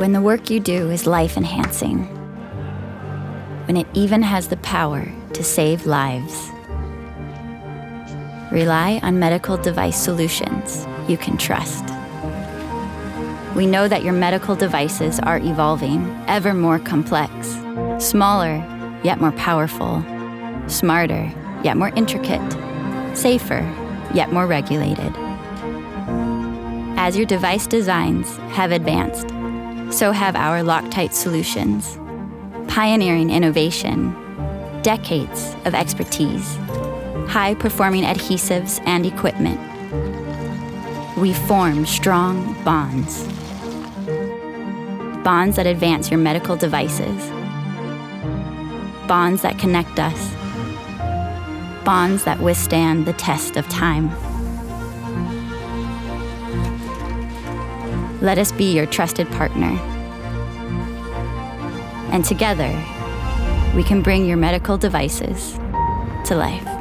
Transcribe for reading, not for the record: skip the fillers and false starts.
When the work you do is life-enhancing, when it even has the power to save lives, rely on medical device solutions you can trust. We know that your medical devices are evolving, ever more complex, smaller yet more powerful, smarter yet more intricate, safer yet more regulated. As your device designs have advanced, so have our LOCTITE solutions, pioneering innovation, decades of expertise, high-performing adhesives and equipment. We form strong bonds. Bonds that advance your medical devices. Bonds that connect us. Bonds that withstand the test of time. Let us be your trusted partner. And together, we can bring your medical devices to life.